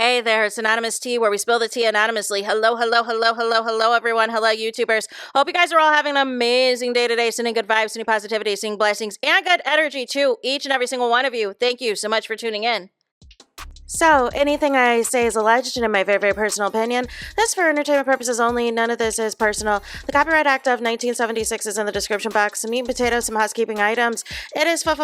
Hey there, it's Anonymous Tea, where we spill the tea anonymously. Hello, everyone. Hello, YouTubers. Hope you guys are all having an amazing day today, sending good vibes, sending positivity, sending blessings, and good energy to each and every single one of you. Thank you so much for tuning in. So, anything I say is alleged and in my very, very personal opinion. This is for entertainment purposes only. None of this is personal. The Copyright Act of 1976 is in the description box. Some meat and potatoes, some housekeeping items. It is free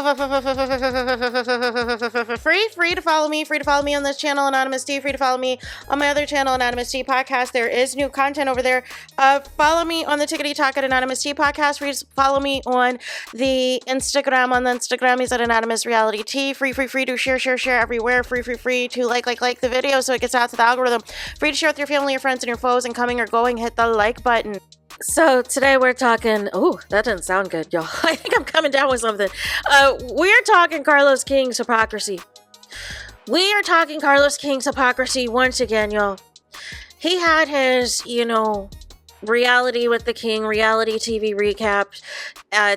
to follow me. Free to follow me on this channel, Anonymous Tea. Free to follow me on my other channel, Anonymous Tea Podcast. There is new content over there. Follow me on the Tickety Talk at Anonymous Tea Podcast. Free to follow me on the Instagram. On the Instagram, he's at Anonymous Reality Tea. Free to share everywhere. Free to like the video so it gets out to the algorithm. Free to share with your family, your friends, and your foes, and coming or going, hit the like button. So today we're talking, oh, that didn't sound good, y'all. I think I'm coming down with something. We're talking Carlos King's hypocrisy. We are talking Carlos King's hypocrisy once again, y'all. He had his, Reality with the King, reality TV recap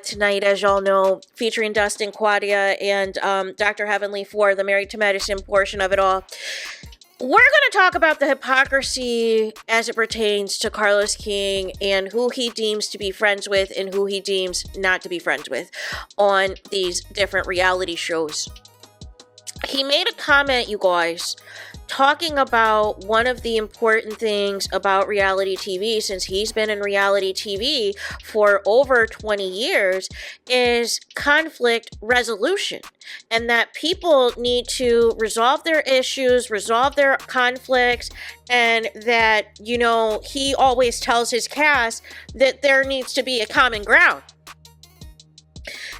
tonight, as y'all know, featuring Dustin, Quadia, and Dr. Heavenly for the Married to Medicine portion of it all. We're going to talk about the hypocrisy as it pertains to Carlos King and who he deems to be friends with and who he deems not to be friends with on these different reality shows. He made a comment, you guys, talking about one of the important things about reality TV, since he's been in reality TV for over 20 years, is conflict resolution. And that people need to resolve their issues, resolve their conflicts, and that, he always tells his cast that there needs to be a common ground.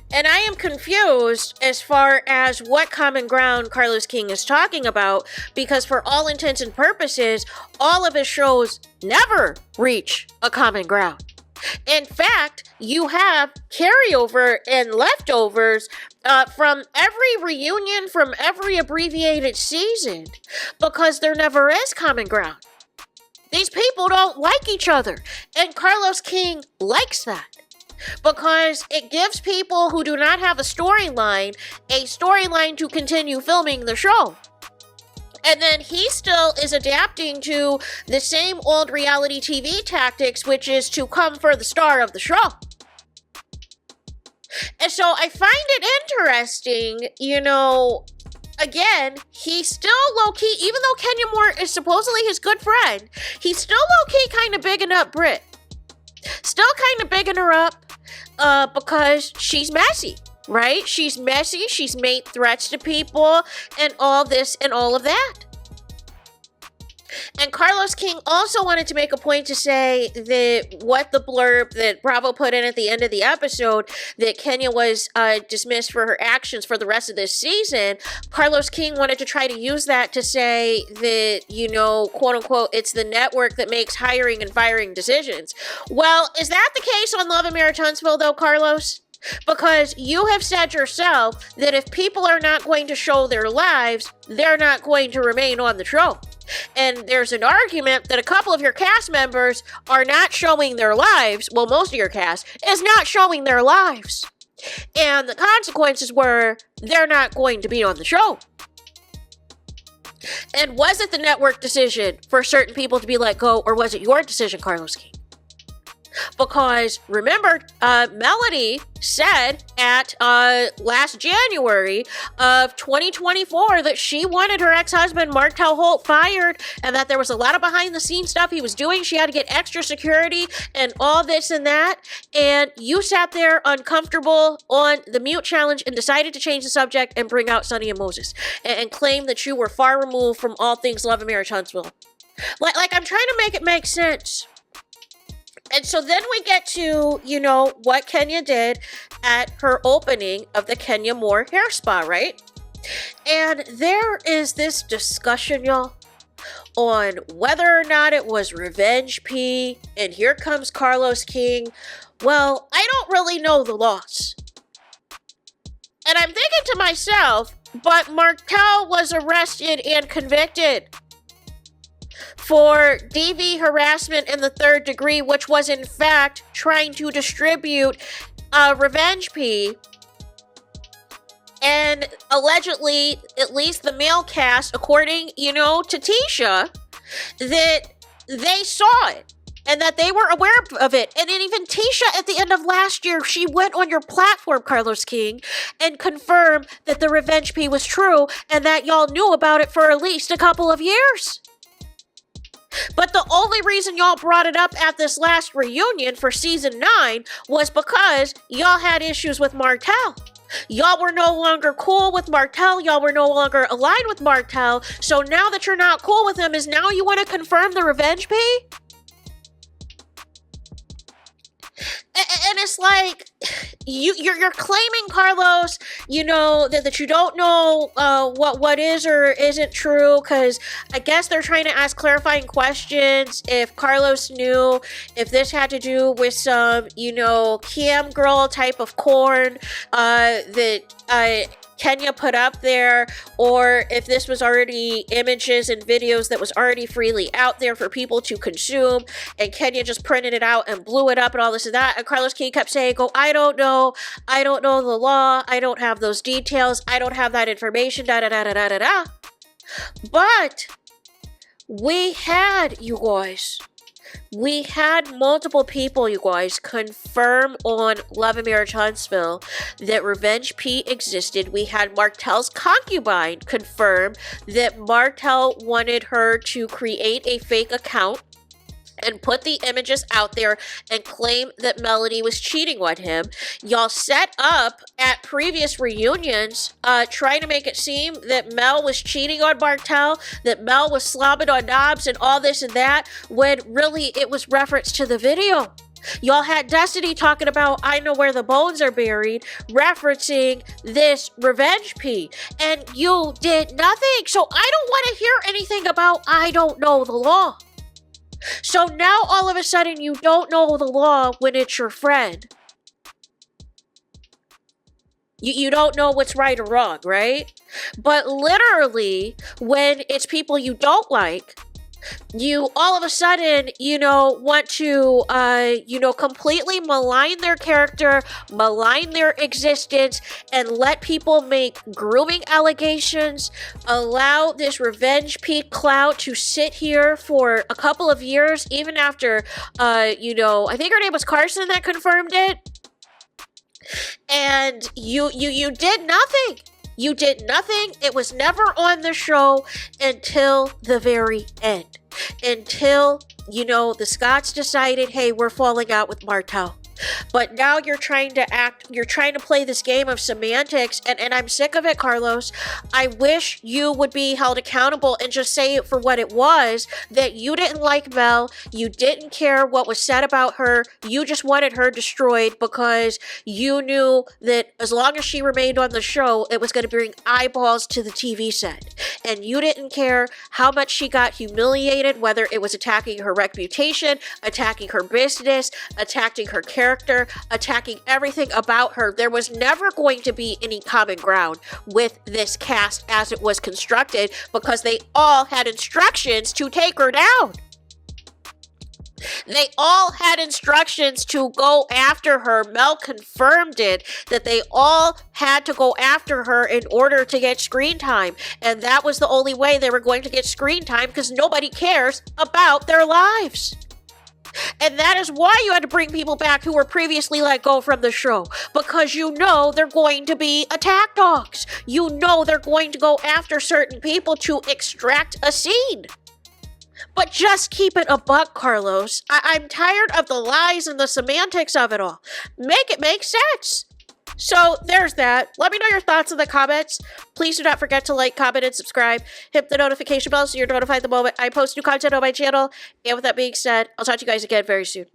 And I am confused as far as what common ground Carlos King is talking about, because for all intents and purposes, all of his shows never reach a common ground. In fact, you have carryover and leftovers from every reunion, from every abbreviated season, because there never is common ground. These people don't like each other, and Carlos King likes that. Because it gives people who do not have a storyline to continue filming the show. And then he still is adapting to the same old reality TV tactics, which is to come for the star of the show. And so I find it interesting, again, he's still low-key, even though Kenya Moore is supposedly his good friend, he's still low-key kind of bigging up Brit. Still kind of bigging her up because she's messy, right? She's messy. She's made threats to people and all this and all of that. And Carlos King also wanted to make a point to say that what the blurb that Bravo put in at the end of the episode, that Kenya was dismissed for her actions for the rest of this season, Carlos King wanted to try to use that to say that, quote unquote, it's the network that makes hiring and firing decisions. Well, is that the case on Love and Marriage Huntsville, though, Carlos? Because you have said yourself that if people are not going to show their lives, they're not going to remain on the show. And there's an argument that a couple of your cast members are not showing their lives. Well, most of your cast is not showing their lives. And the consequences were they're not going to be on the show. And was it the network decision for certain people to be let go, or was it your decision, Carlos King? Because remember, Melody said at last January of 2024 that she wanted her ex-husband Martell Holt fired, and that there was a lot of behind-the-scenes stuff he was doing. She had to get extra security and all this and that. And you sat there uncomfortable on the mute challenge and decided to change the subject and bring out Sonny and Moses and claim that you were far removed from all things Love and Marriage Huntsville. Like I'm trying to make it make sense. And so then we get to, what Kenya did at her opening of the Kenya Moore hair spa, right? And there is this discussion, y'all, on whether or not it was revenge pee. And here comes Carlos King. Well, I don't really know the laws. And I'm thinking to myself, but Martell was arrested and convicted for DV harassment in the 3rd degree, which was in fact trying to distribute revenge pee And allegedly, at least the male cast, according, to Tisha, that they saw it and that they were aware of it. And then even Tisha, at the end of last year, she went on your platform, Carlos King, and confirmed that the Revenge P was true and that y'all knew about it for at least a couple of years. But the only reason y'all brought it up at this last reunion for season 9 was because y'all had issues with Martell. Y'all were no longer cool with Martell. Y'all were no longer aligned with Martell. So now that you're not cool with him, is now you want to confirm the Revenge P? And it's like, you're claiming, Carlos, that you don't know what is or isn't true, because I guess they're trying to ask clarifying questions if Carlos knew if this had to do with some, cam girl type of corn that Kenya put up there, or if this was already images and videos that was already freely out there for people to consume, and Kenya just printed it out and blew it up and all this and that. And Carlos King kept saying, I don't know the law, I don't have those details, I don't have that information, da-da-da-da-da-da-da. But we had, you guys, multiple people, you guys, confirm on Love and Marriage Huntsville that Revenge P existed. We had Martell's concubine confirm that Martell wanted her to create a fake account and put the images out there and claim that Melody was cheating on him. Y'all set up at previous reunions trying to make it seem that Mel was cheating on Martell, that Mel was slobbing on knobs and all this and that, when really it was reference to the video. Y'all had Destiny talking about I know where the bones are buried, referencing this Revenge P, and you did nothing. So I don't want to hear anything about I don't know the law. So now all of a sudden you don't know the law when it's your friend. You don't know what's right or wrong, right? But literally, when it's people you don't like, you all of a sudden, want to, completely malign their character, malign their existence, and let people make grooming allegations, allow this Revenge P clout to sit here for a couple of years, even after, I think her name was Carson that confirmed it. And you did nothing. You did nothing. It was never on the show until the very end. Until, the Scotts decided, hey, we're falling out with Martell. But now you're trying to play this game of semantics, and I'm sick of it, Carlos. I wish you would be held accountable and just say it for what it was, that you didn't like Mel, you didn't care what was said about her, you just wanted her destroyed because you knew that as long as she remained on the show, it was going to bring eyeballs to the TV set. And you didn't care how much she got humiliated, whether it was attacking her reputation, attacking her business, attacking her character, attacking everything about her. There was never going to be any common ground with this cast as it was constructed, because they all had instructions to take her down. They all had instructions to go after her. Mel confirmed it, that they all had to go after her in order to get screen time. And that was the only way they were going to get screen time, because nobody cares about their lives. And that is why you had to bring people back who were previously let go from the show. Because they're going to be attack dogs. They're going to go after certain people to extract a scene. But just keep it a buck, Carlos. I'm tired of the lies and the semantics of it all. Make it make sense. So there's that. Let me know your thoughts in the comments. Please do not forget to like, comment, and subscribe. Hit the notification bell so you're notified the moment I post new content on my channel. And with that being said, I'll talk to you guys again very soon.